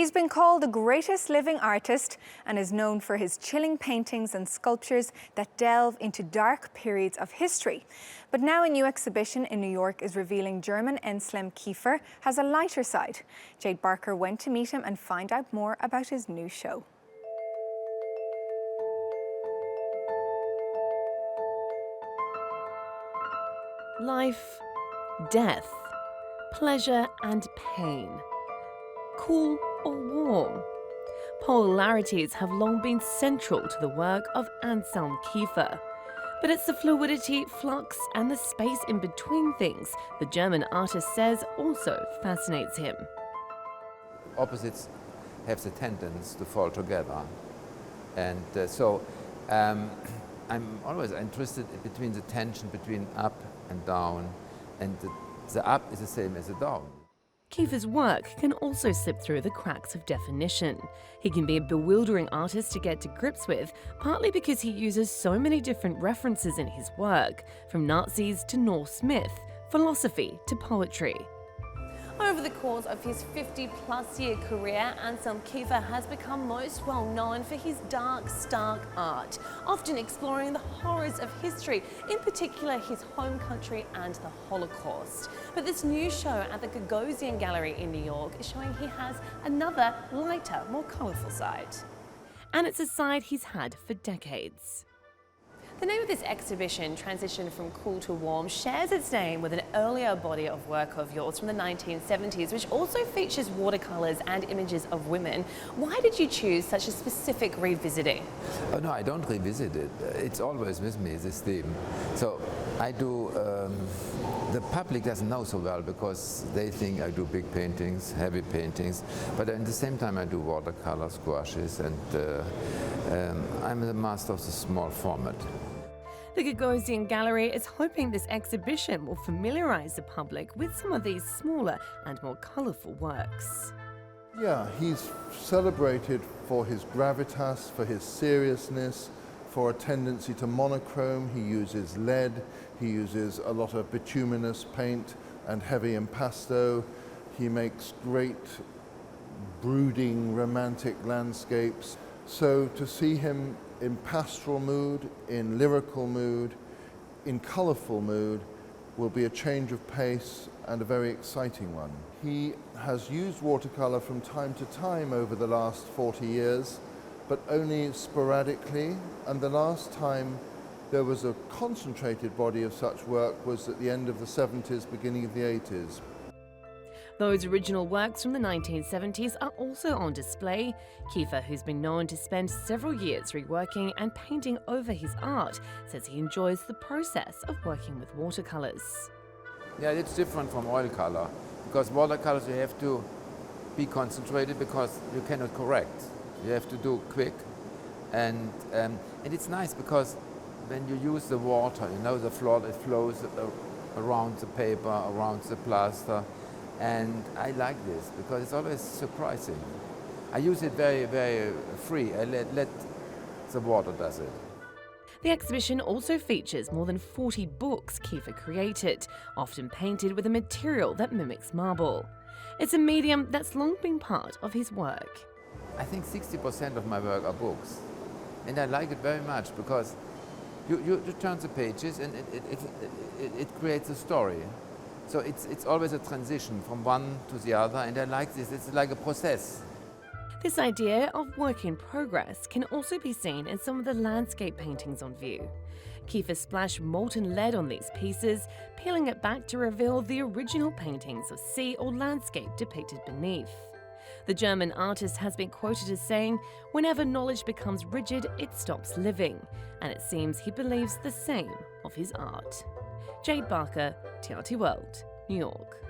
He's been called the greatest living artist and is known for his chilling paintings and sculptures that delve into dark periods of history. But now a new exhibition in New York is revealing German Anselm Kiefer has a lighter side. Jade Barker went to meet him and find out more about his new show. Life, death, pleasure and pain. Cool or warm? Polarities have long been central to the work of Anselm Kiefer. But it's the fluidity, flux and the space in between things the German artist says also fascinates him. Opposites have the tendency to fall together. And I'm always interested between the tension between up and down, and the up is the same as the down. Kiefer's work can also slip through the cracks of definition. He can be a bewildering artist to get to grips with, partly because he uses so many different references in his work, from Nazis to Norse myth, philosophy to poetry. Over the course of his 50-plus-year career, Anselm Kiefer has become most well known for his dark, stark art, often exploring the horrors of history, in particular his home country and the Holocaust. But this new show at the Gagosian Gallery in New York is showing he has another, lighter, more colourful side. And it's a side he's had for decades. The name of this exhibition, Transition from Cool to Warm, shares its name with an earlier body of work of yours from the 1970s, which also features watercolours and images of women. Why did you choose such a specific revisiting? Oh, no, I don't revisit it. It's always with me, this theme. So I do, the public doesn't know so well because they think I do big paintings, heavy paintings, but at the same time I do watercolors, gouaches, and I'm the master of the small format. The Gagosian Gallery is hoping this exhibition will familiarise the public with some of these smaller and more colourful works. Yeah, he's celebrated for his gravitas, for his seriousness, for a tendency to monochrome. He uses lead, he uses a lot of bituminous paint and heavy impasto. He makes great brooding romantic landscapes. So to see him in pastoral mood, in lyrical mood, in colourful mood, will be a change of pace and a very exciting one. He has used watercolour from time to time over the last 40 years, but only sporadically, and the last time there was a concentrated body of such work was at the end of the 70s, beginning of the 80s. Those original works from the 1970s are also on display. Kiefer, who's been known to spend several years reworking and painting over his art, says he enjoys the process of working with watercolours. Yeah, it's different from oil color, because watercolors you have to be concentrated because you cannot correct. You have to do quick, and it's nice because when you use the water, you know, the floor, it flows around the paper, around the plaster. And I like this because it's always surprising. I use it very, very free. I let the water does it. The exhibition also features more than 40 books Kiefer created, often painted with a material that mimics marble. It's a medium that's long been part of his work. I think 60% of my work are books. And I like it very much because you turn the pages and it creates a story. So it's always a transition from one to the other, and I like this. It's like a process. This idea of work in progress can also be seen in some of the landscape paintings on view. Kiefer splashed molten lead on these pieces, peeling it back to reveal the original paintings of sea or landscape depicted beneath. The German artist has been quoted as saying, "Whenever knowledge becomes rigid, it stops living," and it seems he believes the same of his art. Jade Barker, TRT World, New York.